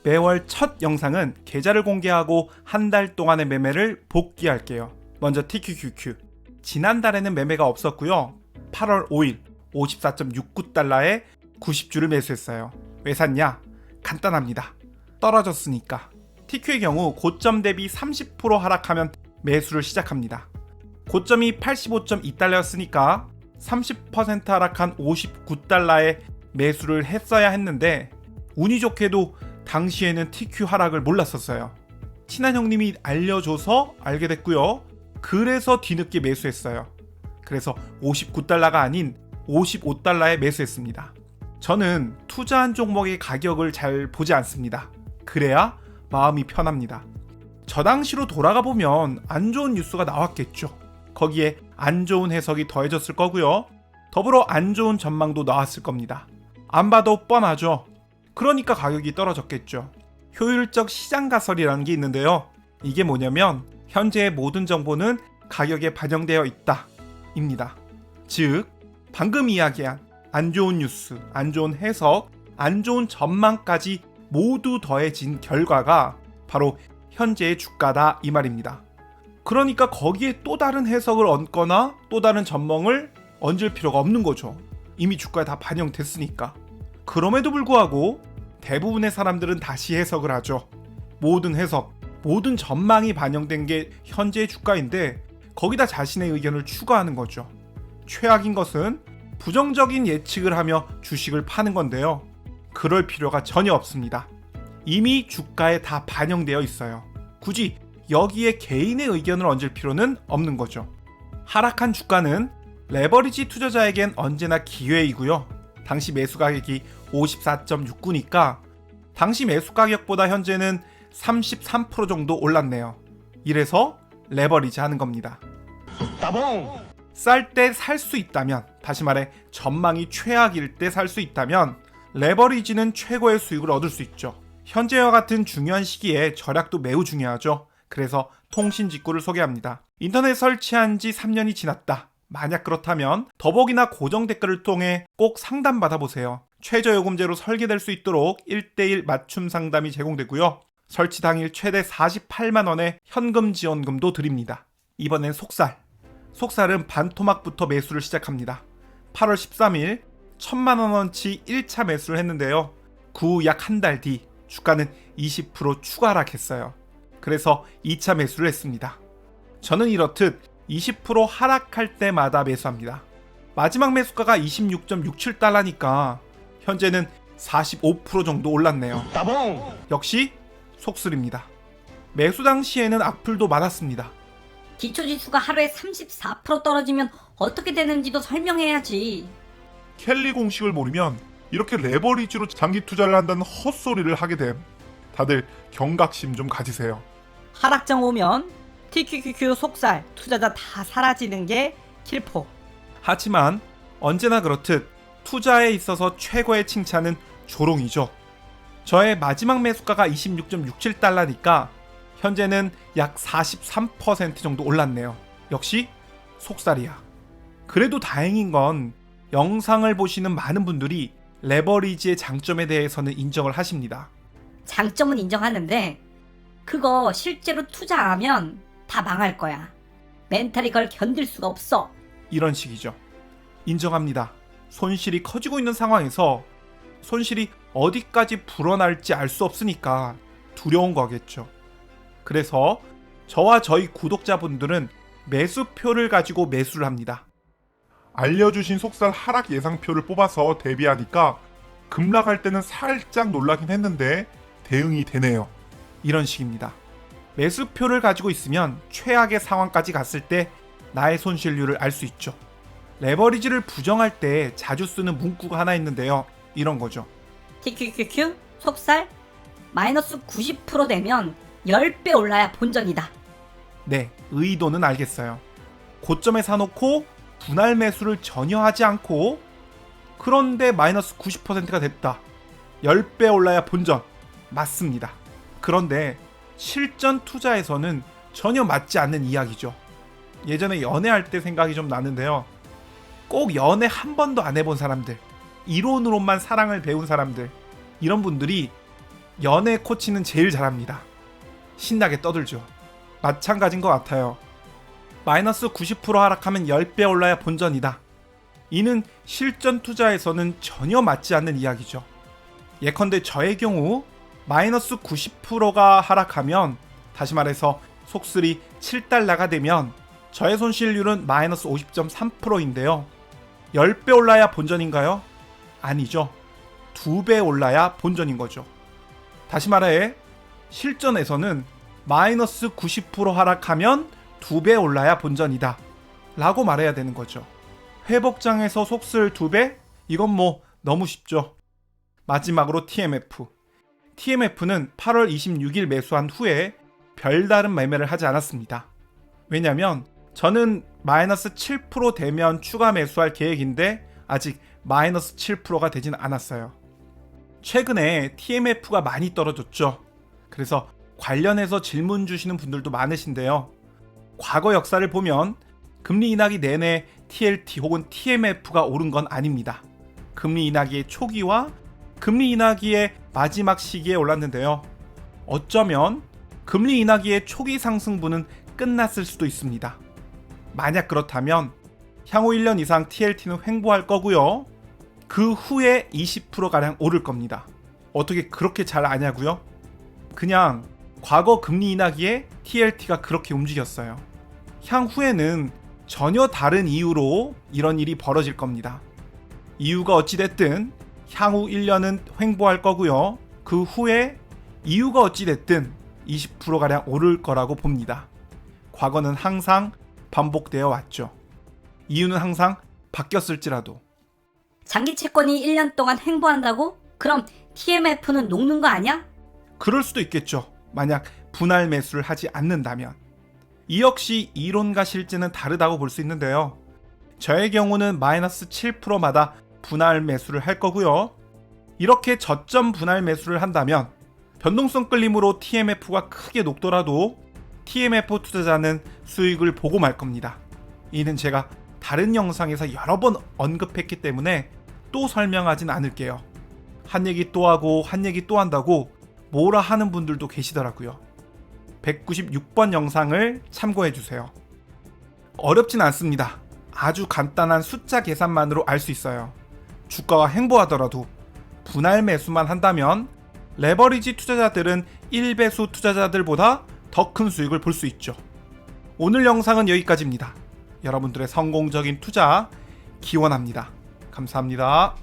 매월 첫 영상은 계좌를 공개하고 한 달 동안의 매매를 복귀할게요. 먼저 TQQQ. 지난달에는 매매가 없었고요. 8월 5일 54.69달러에 90주를 매수했어요. 왜 샀냐? 간단합니다. 떨어졌으니까. TQ의 경우 고점 대비 30% 하락하면 매수를 시작합니다. 고점이 85.2달러였으니까 30% 하락한 59달러에 매수를 했어야 했는데 운이 좋게도 당시에는 TQ 하락을 몰랐었어요. 친한 형님이 알려줘서 알게 됐고요. 그래서 뒤늦게 매수했어요. 그래서 59달러가 아닌 55달러에 매수했습니다. 저는 투자한 종목의 가격을 잘 보지 않습니다. 그래야 마음이 편합니다. 저 당시로 돌아가 보면 안 좋은 뉴스가 나왔겠죠. 거기에 안 좋은 해석이 더해졌을 거고요. 더불어 안 좋은 전망도 나왔을 겁니다. 안 봐도 뻔하죠. 그러니까 가격이 떨어졌겠죠. 효율적 시장 가설이라는 게 있는데요. 이게 뭐냐면 현재의 모든 정보는 가격에 반영되어 있다 입니다. 즉 방금 이야기한 안 좋은 뉴스, 안 좋은 해석, 안 좋은 전망까지 모두 더해진 결과가 바로 현재의 주가다 이 말입니다. 그러니까 거기에 또 다른 해석을 얹거나 또 다른 전망을 얹을 필요가 없는 거죠. 이미 주가에 다 반영됐으니까. 그럼에도 불구하고 대부분의 사람들은 다시 해석을 하죠. 모든 해석, 모든 전망이 반영된 게 현재의 주가인데 거기다 자신의 의견을 추가하는 거죠. 최악인 것은 부정적인 예측을 하며 주식을 파는 건데요. 그럴 필요가 전혀 없습니다. 이미 주가에 다 반영되어 있어요. 굳이 여기에 개인의 의견을 얹을 필요는 없는 거죠. 하락한 주가는 레버리지 투자자에겐 언제나 기회이고요. 당시 매수 가격이 54.69니까 당시 매수 가격보다 현재는 33% 정도 올랐네요. 이래서 레버리지 하는 겁니다. 따봉! 쌀 때 살 수 있다면, 다시 말해 전망이 최악일 때 살 수 있다면 레버리지는 최고의 수익을 얻을 수 있죠. 현재와 같은 중요한 시기에 절약도 매우 중요하죠. 그래서 통신직구를 소개합니다. 인터넷 설치한 지 3년이 지났다. 만약 그렇다면 더보기나 고정 댓글을 통해 꼭 상담 받아보세요. 최저요금제로 설계될 수 있도록 1:1 맞춤 상담이 제공되고요. 설치 당일 최대 48만 원의 현금 지원금도 드립니다. 이번엔 속살. 속살은 반토막부터 매수를 시작합니다. 8월 13일 1000만 원어치 1차 매수를 했는데요. 그 후 약 한 달 뒤 주가는 20% 추가 하락했어요. 그래서 2차 매수를 했습니다. 저는 이렇듯 20% 하락할 때마다 매수합니다. 마지막 매수가가 26.67달러니까 현재는 45% 정도 올랐네요. 따봉! 역시 속술입니다. 매수 당시에는 악플도 많았습니다. 기초지수가 하루에 34% 떨어지면 어떻게 되는지도 설명해야지. 켈리 공식을 모르면 이렇게 레버리지로 장기 투자를 한다는 헛소리를 하게 됨. 다들 경각심 좀 가지세요. 하락장 오면 TQQQ 속살 투자자 다 사라지는 게 킬포. 하지만 언제나 그렇듯 투자에 있어서 최고의 칭찬은 조롱이죠. 저의 마지막 매수가가 26.67달러니까 현재는 약 43% 정도 올랐네요. 역시 속살이야. 그래도 다행인 건 영상을 보시는 많은 분들이 레버리지의 장점에 대해서는 인정을 하십니다. 장점은 인정하는데 그거 실제로 투자하면 다 망할 거야. 멘탈이 그걸 견딜 수가 없어. 이런 식이죠. 인정합니다. 손실이 커지고 있는 상황에서 손실이 어디까지 불어날지 알 수 없으니까 두려운 거겠죠. 그래서 저와 저희 구독자분들은 매수표를 가지고 매수를 합니다. 알려주신 속살 하락 예상표를 뽑아서 대비하니까 급락할 때는 살짝 놀라긴 했는데 대응이 되네요. 이런 식입니다. 매수표를 가지고 있으면 최악의 상황까지 갔을 때 나의 손실률을 알 수 있죠. 레버리지를 부정할 때 자주 쓰는 문구가 하나 있는데요. 이런 거죠. TQQQ 속살 마이너스 90% 되면 10배 올라야 본전이다. 네, 의도는 알겠어요. 고점에 사놓고 분할 매수를 전혀 하지 않고 그런데 마이너스 90%가 됐다. 10배 올라야 본전. 맞습니다. 그런데 실전 투자에서는 전혀 맞지 않는 이야기죠. 예전에 연애할 때 생각이 좀 나는데요. 꼭 연애 한 번도 안 해본 사람들, 이론으로만 사랑을 배운 사람들, 이런 분들이 연애 코치는 제일 잘합니다. 신나게 떠들죠. 마찬가지인 것 같아요. 마이너스 90% 하락하면 10배 올라야 본전이다. 이는 실전 투자에서는 전혀 맞지 않는 이야기죠. 예컨대 저의 경우 마이너스 90%가 하락하면, 다시 말해서 속슬이 7달러가 되면 저의 손실률은 마이너스 50.3%인데요. 10배 올라야 본전인가요? 아니죠. 2배 올라야 본전인 거죠. 다시 말해 실전에서는 마이너스 90% 하락하면 2배 올라야 본전이다 라고 말해야 되는 거죠. 회복장에서 속슬 2배? 이건 뭐 너무 쉽죠. 마지막으로 TMF. TMF는 8월 26일 매수한 후에 별다른 매매를 하지 않았습니다. 왜냐면 저는 마이너스 7% 되면 추가 매수할 계획인데 아직 마이너스 7%가 되진 않았어요. 최근에 TMF가 많이 떨어졌죠. 그래서 관련해서 질문 주시는 분들도 많으신데요. 과거 역사를 보면 금리 인하기 내내 TLT 혹은 TMF가 오른 건 아닙니다. 금리 인하기의 초기와 금리 인하기의 마지막 시기에 올랐는데요. 어쩌면 금리 인하기의 초기 상승분은 끝났을 수도 있습니다. 만약 그렇다면 향후 1년 이상 TLT는 횡보할 거고요. 그 후에 20%가량 오를 겁니다. 어떻게 그렇게 잘 아냐고요? 그냥 과거 금리 인하기에 TLT가 그렇게 움직였어요. 향후에는 전혀 다른 이유로 이런 일이 벌어질 겁니다. 이유가 어찌됐든 향후 1년은 횡보할 거고요. 그 후에 이유가 어찌됐든 20%가량 오를 거라고 봅니다. 과거는 항상 반복되어 왔죠. 이유는 항상 바뀌었을지라도. 장기 채권이 1년 동안 횡보한다고? 그럼 TMF는 녹는 거 아니야? 그럴 수도 있겠죠. 만약 분할 매수를 하지 않는다면. 이 역시 이론과 실제는 다르다고 볼 수 있는데요. 저의 경우는 마이너스 7%마다 분할 매수를 할 거고요. 이렇게 저점 분할 매수를 한다면 변동성 끌림으로 TMF가 크게 녹더라도 TMF 투자자는 수익을 보고 말 겁니다. 이는 제가 다른 영상에서 여러 번 언급했기 때문에 또 설명하진 않을게요. 한 얘기 또 하고 한 얘기 또 한다고 뭐라 하는 분들도 계시더라고요. 196번 영상을 참고해주세요. 어렵진 않습니다. 아주 간단한 숫자 계산만으로 알 수 있어요. 주가가 횡보하더라도 분할 매수만 한다면 레버리지 투자자들은 1배수 투자자들보다 더 큰 수익을 볼 수 있죠. 오늘 영상은 여기까지입니다. 여러분들의 성공적인 투자 기원합니다. 감사합니다.